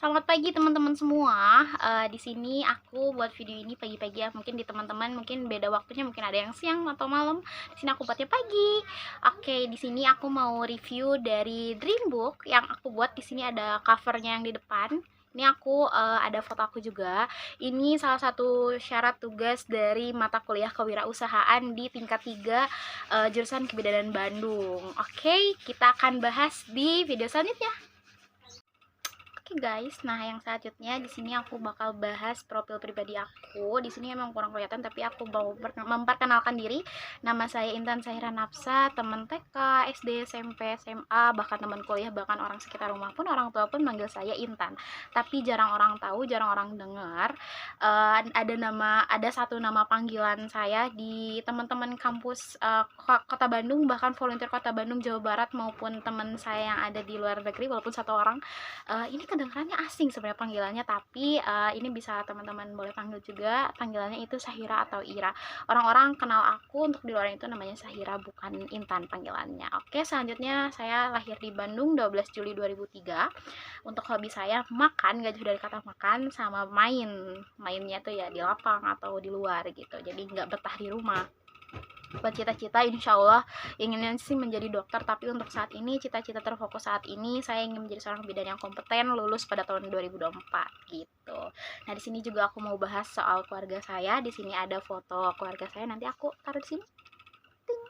Selamat pagi teman-teman semua. Di sini aku buat video ini pagi-pagi ya. Mungkin di teman-teman mungkin beda waktunya, mungkin ada yang siang atau malam. Di sini aku buatnya pagi. Oke, di sini aku mau review dari Dreambook yang aku buat. Di sini ada covernya yang di depan. Ini aku ada foto aku juga. Ini salah satu syarat tugas dari mata kuliah kewirausahaan di tingkat 3 jurusan Kebidanan Bandung. Oke, kita akan bahas di video selanjutnya. Oke guys, nah yang selanjutnya di sini aku bakal bahas profil pribadi aku. Di sini emang kurang kelihatan tapi aku mau memperkenalkan diri. Nama saya Intan Sahira Nafsa, teman TK, SD, SMP, SMA, bahkan teman kuliah, bahkan orang sekitar rumah pun, orang tua pun manggil saya Intan. Tapi jarang orang tahu, jarang orang dengar. Ada satu nama panggilan saya di teman-teman kampus Kota Bandung, bahkan volunteer Kota Bandung, Jawa Barat, maupun teman saya yang ada di luar negeri, walaupun satu orang. Ini kedengarannya asing sebenarnya panggilannya, tapi ini bisa teman-teman boleh panggil juga. Panggilannya itu Sahira atau Ira. Orang-orang kenal aku untuk di luar itu namanya Sahira, bukan Intan panggilannya. Oke, selanjutnya saya lahir di Bandung 12 Juli 2003. Untuk hobi saya makan, gak jauh dari kata makan, sama mainnya tuh ya di lapang atau di luar gitu, jadi nggak betah di rumah. Buat cita-cita insya Allah inginnya sih menjadi dokter, tapi untuk saat ini cita-cita terfokus saat ini saya ingin menjadi seorang bidan yang kompeten, lulus pada tahun 2024 gitu. Nah, di sini juga aku mau bahas soal keluarga saya. Di sini ada foto keluarga saya, nanti aku taruh di sini. Ting.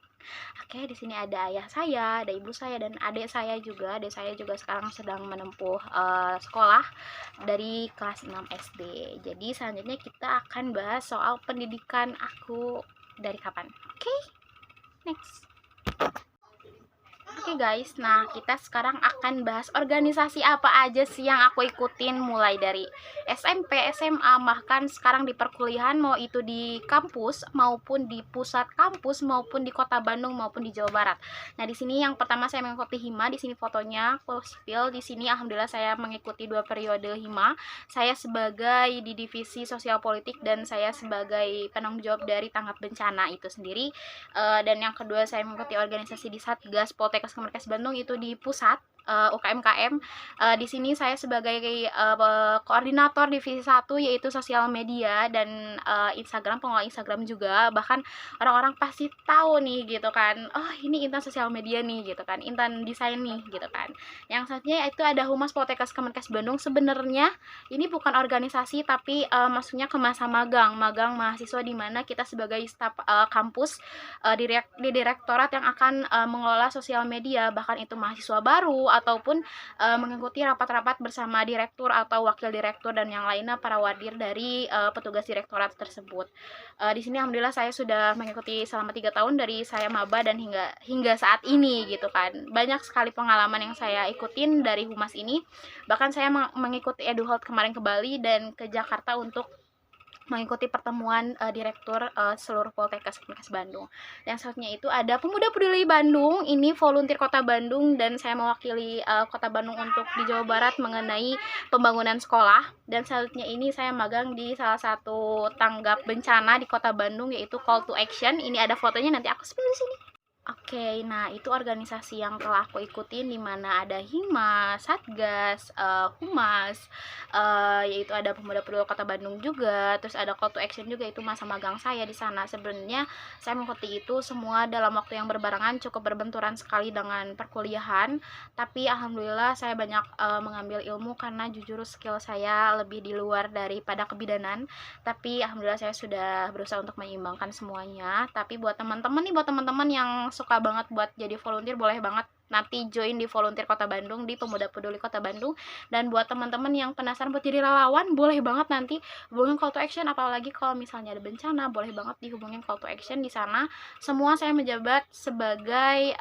Oke, di sini ada ayah saya, ada ibu saya, dan adik saya juga. Adik saya juga sekarang sedang menempuh sekolah dari kelas 6 SD. Jadi selanjutnya kita akan bahas soal pendidikan aku dari kapan. Oke, next. Oke guys, nah kita sekarang akan bahas organisasi apa aja sih yang aku ikutin mulai dari SMP, SMA, bahkan sekarang di perkuliahan, mau itu di kampus maupun di pusat kampus maupun di Kota Bandung maupun di Jawa Barat. Nah, di sini yang pertama saya mengikuti Hima. Di sini fotonya aku sipil. Di sini alhamdulillah saya mengikuti 2 periode Hima. Saya sebagai di divisi sosial politik dan saya sebagai penanggung jawab dari tanggap bencana itu sendiri. Dan yang kedua saya mengikuti organisasi di Satgas Poltekkes Kemenkes Bandung itu di pusat UKM-KM. Di sini saya sebagai koordinator divisi 1 yaitu sosial media dan Instagram, pengelola Instagram juga. Bahkan orang-orang pasti tahu nih gitu kan, oh ini Intan sosial media nih gitu kan, Intan desain nih gitu kan. Yang satunya itu ada Humas Poltekkes Kemenkes Bandung. Sebenarnya ini bukan organisasi tapi masuknya ke masa magang mahasiswa, di mana kita sebagai staf kampus di direktorat yang akan mengelola sosial media, bahkan itu mahasiswa baru ataupun mengikuti rapat-rapat bersama direktur atau wakil direktur dan yang lainnya, para wadir dari petugas direktorat tersebut. Di sini alhamdulillah saya sudah mengikuti selama 3 tahun dari saya maba dan hingga saat ini gitu kan. Banyak sekali pengalaman yang saya ikutin dari Humas ini. Bahkan saya mengikuti EduHealth kemarin ke Bali dan ke Jakarta untuk mengikuti pertemuan direktur seluruh Poltekkes Kemenkes Bandung. Yang selanjutnya itu ada Pemuda Peduli Bandung. Ini volunteer Kota Bandung dan saya mewakili Kota Bandung untuk di Jawa Barat mengenai pembangunan sekolah. Dan selanjutnya ini saya magang di salah satu tanggap bencana di Kota Bandung yaitu Call to Action. Ini ada fotonya, nanti aku spill di sini. Oke, nah itu organisasi yang telah aku ikutin, di mana ada Hima, Satgas, Humas, yaitu ada Pemuda Peduli Kota Bandung juga, terus ada Call to Action juga, itu masa magang saya di sana. Sebenarnya saya mengikuti itu semua dalam waktu yang berbarengan, cukup berbenturan sekali dengan perkuliahan, tapi alhamdulillah saya banyak mengambil ilmu karena jujur skill saya lebih di luar daripada kebidanan, tapi alhamdulillah saya sudah berusaha untuk menyeimbangkan semuanya. Tapi buat teman-teman yang suka banget buat jadi volunteer, boleh banget nanti join di volunteer Kota Bandung, di Pemuda Peduli Kota Bandung. Dan buat teman-teman yang penasaran buat jadi relawan, boleh banget nanti hubungin Call to Action. Apalagi kalau misalnya ada bencana, boleh banget dihubungin Call to Action. Di sana semua saya menjabat sebagai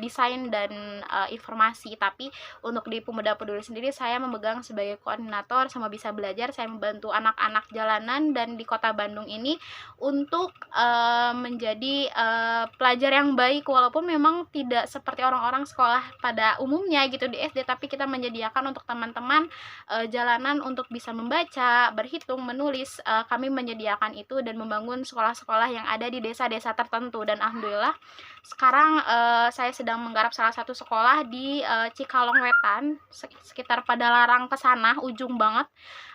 desain dan informasi, tapi untuk di Pemuda Peduli sendiri saya memegang sebagai koordinator sama Bisa Belajar. Saya membantu anak-anak jalanan dan di Kota Bandung ini untuk menjadi pelajar yang baik, walaupun memang tidak seperti orang-orang orang-orang sekolah pada umumnya gitu di SD, tapi kita menyediakan untuk teman-teman jalanan untuk bisa membaca, berhitung, menulis. Kami menyediakan itu dan membangun sekolah-sekolah yang ada di desa-desa tertentu, dan alhamdulillah sekarang saya sedang menggarap salah satu sekolah di Cikalong Wetan, sekitar Padalarang ke sana, ujung banget.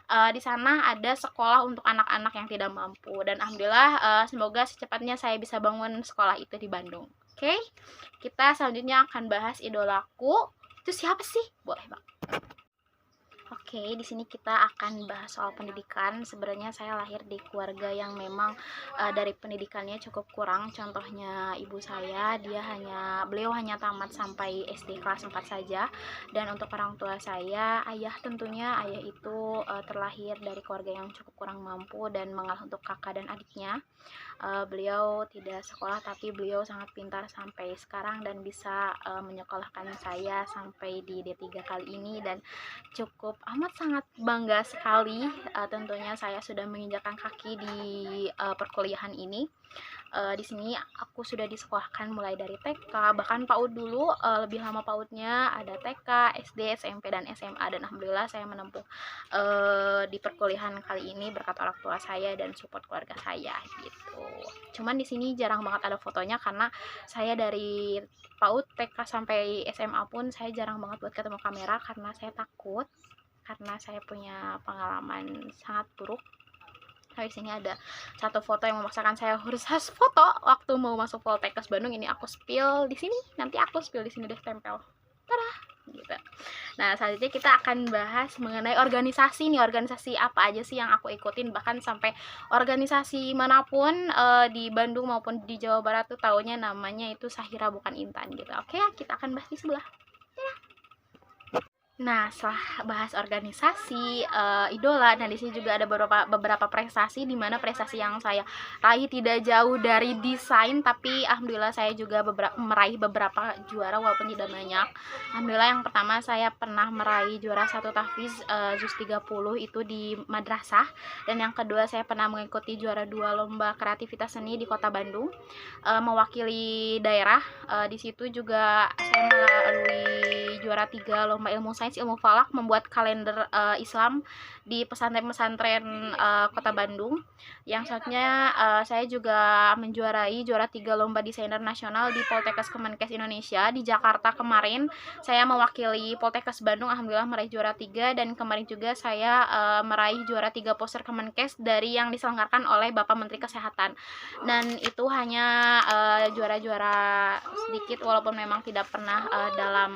Di sana ada sekolah untuk anak-anak yang tidak mampu, dan alhamdulillah semoga secepatnya saya bisa bangun sekolah itu di Bandung. Oke, kita selanjutnya akan bahas idolaku. Itu siapa sih? Boleh Bang. Oke, di sini kita akan bahas soal pendidikan. Sebenarnya saya lahir di keluarga yang memang dari pendidikannya cukup kurang. Contohnya ibu saya, beliau hanya tamat sampai SD kelas 4 saja. Dan untuk orang tua saya, ayah itu terlahir dari keluarga yang cukup kurang mampu dan mengalah untuk kakak dan adiknya. Beliau tidak sekolah, tapi beliau sangat pintar sampai sekarang dan bisa menyekolahkan saya sampai di D3 kali ini, dan cukup amat sangat bangga sekali. Tentunya saya sudah menginjakkan kaki di perkuliahan ini. Di sini aku sudah disekolahkan mulai dari TK, bahkan PAUD dulu, lebih lama PAUDnya ada TK, SD, SMP, dan SMA, dan alhamdulillah saya menempuh di perkuliahan kali ini berkat orang tua saya dan support keluarga saya gitu. Cuman di sini jarang banget ada fotonya karena saya dari PAUD, TK sampai SMA pun saya jarang banget buat ketemu kamera karena saya takut, karena saya punya pengalaman sangat buruk. Nah, di sini ada satu foto yang memaksakan saya harus foto waktu mau masuk Poltekkes Bandung. Ini aku spill di sini, nanti aku spill di sini deh, tempel. Tada, gitu. Nah, selanjutnya kita akan bahas mengenai organisasi nih. Organisasi apa aja sih yang aku ikutin, bahkan sampai organisasi manapun di Bandung maupun di Jawa Barat tuh taunya namanya itu Sahira bukan Intan gitu. Oke, kita akan bahas di sebelah. Nah, setelah bahas organisasi, idola, nah di sini juga ada beberapa prestasi, di mana prestasi yang saya raih tidak jauh dari desain, tapi alhamdulillah saya juga meraih beberapa juara walaupun tidak banyak. Alhamdulillah yang pertama saya pernah meraih juara 1 tahfiz juz 30 itu di madrasah, dan yang kedua saya pernah mengikuti juara 2 lomba kreativitas seni di Kota Bandung, mewakili daerah. Di situ juga saya melalui juara 3 lomba ilmu sains, ilmu falak, membuat kalender Islam di pesantren-pesantren Kota Bandung. Yang selanjutnya saya juga menjuarai juara 3 lomba desainer nasional di Poltekkes Kemenkes Indonesia di Jakarta kemarin. Saya mewakili Poltekkes Bandung, alhamdulillah meraih juara 3, dan kemarin juga saya meraih juara 3 poster Kemenkes dari yang diselenggarakan oleh Bapak Menteri Kesehatan. Dan itu hanya juara-juara sedikit, walaupun memang tidak pernah dalam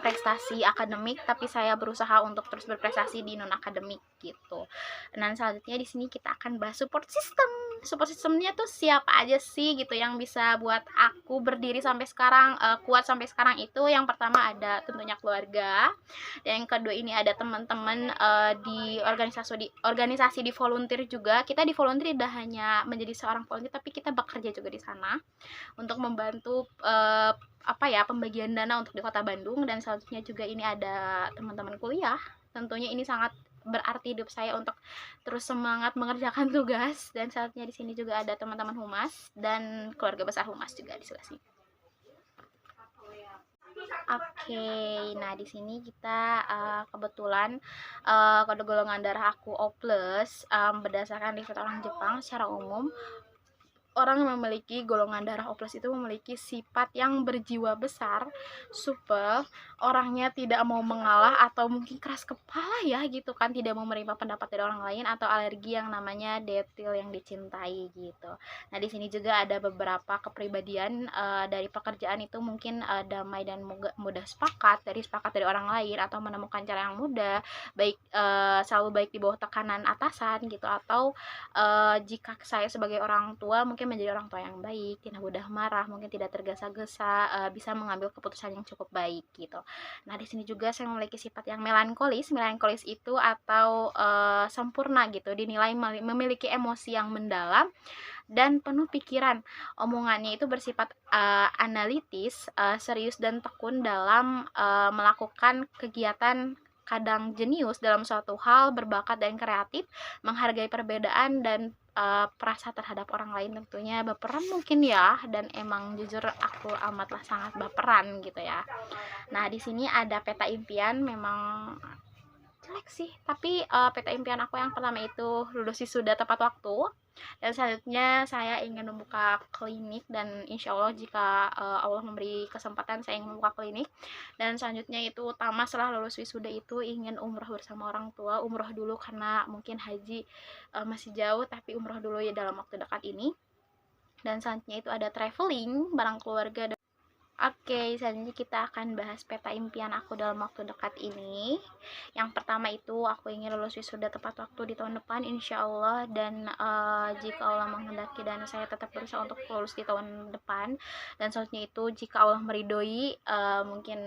prestasi akademik, tapi saya berusaha untuk terus berprestasi di non akademik gitu. Dan selanjutnya di sini kita akan bahas support system. Support systemnya tuh siapa aja sih gitu yang bisa buat aku berdiri sampai sekarang, kuat sampai sekarang. Itu yang pertama ada tentunya keluarga, dan yang kedua ini ada teman-teman di organisasi di volunteer juga. Kita di volunteer tidak hanya menjadi seorang volunteer, tapi kita bekerja juga di sana untuk membantu pembagian dana untuk di Kota Bandung. Dan selanjutnya juga ini ada teman-teman kuliah. Tentunya ini sangat berarti hidup saya untuk terus semangat mengerjakan tugas. Dan selanjutnya di sini juga ada teman-teman humas dan keluarga besar humas juga di sebelah sini. Oke, nah di sini kita kebetulan kode golongan darah aku O+, berdasarkan riset orang Jepang. Secara umum orang yang memiliki golongan darah O+ itu memiliki sifat yang berjiwa besar, supel, orangnya tidak mau mengalah atau mungkin keras kepala ya gitu kan, tidak mau menerima pendapat dari orang lain, atau alergi yang namanya detil yang dicintai gitu. Nah, di sini juga ada beberapa kepribadian dari pekerjaan itu mungkin damai dan mudah sepakat dari orang lain, atau menemukan cara yang mudah, selalu baik di bawah tekanan atasan gitu, atau jika saya sebagai orang tua mungkin menjadi orang tua yang baik, tidak mudah marah, mungkin tidak tergesa-gesa, bisa mengambil keputusan yang cukup baik gitu. Nah, di sini juga saya memiliki sifat yang melankolis itu atau sempurna gitu, dinilai memiliki emosi yang mendalam dan penuh pikiran. Omongannya itu bersifat analitis, serius dan tekun dalam melakukan kegiatan, kadang jenius dalam suatu hal, berbakat dan kreatif, menghargai perbedaan, dan perasa terhadap orang lain tentunya baperan mungkin ya, dan emang jujur aku amatlah sangat baperan gitu ya. Nah, di sini ada peta impian, memang jelek sih, tapi peta impian aku yang pertama itu lulus wisuda tepat waktu, dan selanjutnya saya ingin membuka klinik, dan insya Allah jika Allah memberi kesempatan saya ingin membuka klinik. Dan selanjutnya itu utama setelah lulus wisuda itu ingin umroh bersama orang tua, umroh dulu karena mungkin haji masih jauh, tapi umroh dulu ya dalam waktu dekat ini. Dan selanjutnya itu ada traveling bareng keluarga. Oke, selanjutnya kita akan bahas peta impian aku dalam waktu dekat ini. Yang pertama itu aku ingin lulus wisuda tepat waktu di tahun depan insya Allah, dan jika Allah menghendaki dan saya tetap berusaha untuk lulus di tahun depan. Dan selanjutnya itu jika Allah meridhoi, mungkin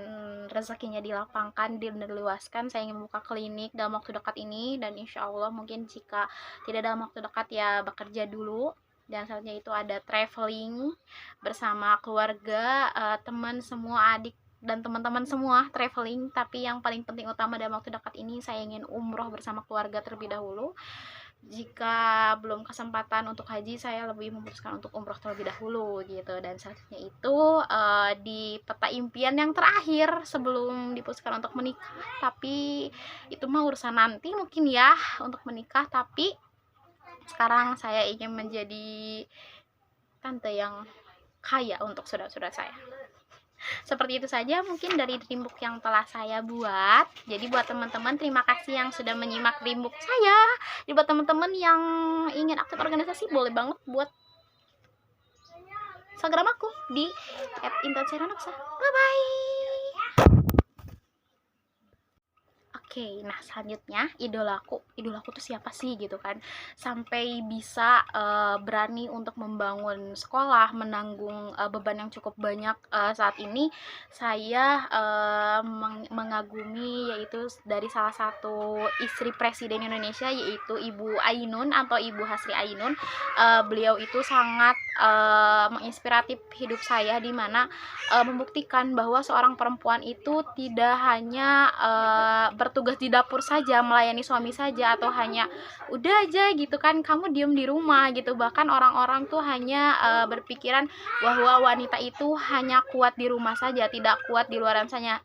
rezekinya dilapangkan, diluaskan, saya ingin membuka klinik dalam waktu dekat ini, dan insya Allah mungkin jika tidak dalam waktu dekat ya bekerja dulu. Dan selanjutnya itu ada traveling bersama keluarga, teman semua, adik dan teman-teman semua traveling. Tapi yang paling penting utama dalam waktu dekat ini saya ingin umroh bersama keluarga terlebih dahulu. Jika belum kesempatan untuk haji, saya lebih memutuskan untuk umroh terlebih dahulu gitu. Dan selanjutnya itu di peta impian yang terakhir sebelum diputuskan untuk menikah, tapi itu mah urusan nanti mungkin ya untuk menikah. Tapi sekarang saya ingin menjadi tante yang kaya untuk saudara-saudara saya. Seperti itu saja mungkin dari dreambook yang telah saya buat. Jadi buat teman-teman, terima kasih yang sudah menyimak dreambook saya. Jadi buat teman-teman yang ingin aktif organisasi, boleh banget buat Instagram aku di @intansyarnaksa. Bye bye. Oke, nah selanjutnya idolaku tuh siapa sih gitu kan, sampai bisa berani untuk membangun sekolah, menanggung beban yang cukup banyak. Saat ini saya mengagumi yaitu dari salah satu istri presiden Indonesia, yaitu Ibu Ainun atau Ibu Hasri Ainun. Beliau itu sangat menginspiratif hidup saya, di mana membuktikan bahwa seorang perempuan itu tidak hanya bertugas di dapur saja, melayani suami saja, atau hanya udah aja gitu kan kamu diem di rumah gitu. Bahkan orang-orang tuh hanya berpikiran bahwa wanita itu hanya kuat di rumah saja, tidak kuat di luar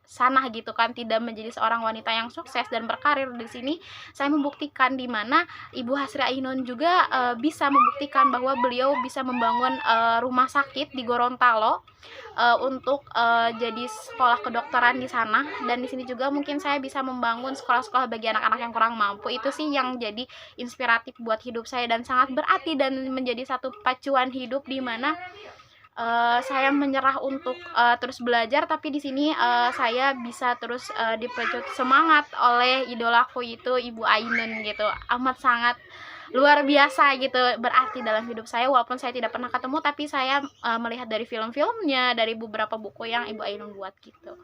sana gitu kan, tidak menjadi seorang wanita yang sukses dan berkarir. Di sini saya membuktikan, di mana Ibu Hasri Ainun juga bisa membuktikan bahwa beliau bisa membangun rumah sakit di Gorontalo untuk jadi sekolah kedokteran di sana. Dan di sini juga mungkin saya bisa membangun sekolah-sekolah bagi anak-anak yang kurang mampu. Itu sih yang jadi inspiratif buat hidup saya dan sangat berarti dan menjadi satu pacuan hidup, di mana saya menyerah untuk terus belajar, tapi di sini saya bisa terus dipecut semangat oleh idolaku itu Ibu Ainun gitu. Amat sangat luar biasa gitu, berarti dalam hidup saya. Walaupun saya tidak pernah ketemu, tapi saya melihat dari film-filmnya, dari beberapa buku yang Ibu Ainun buat gitu.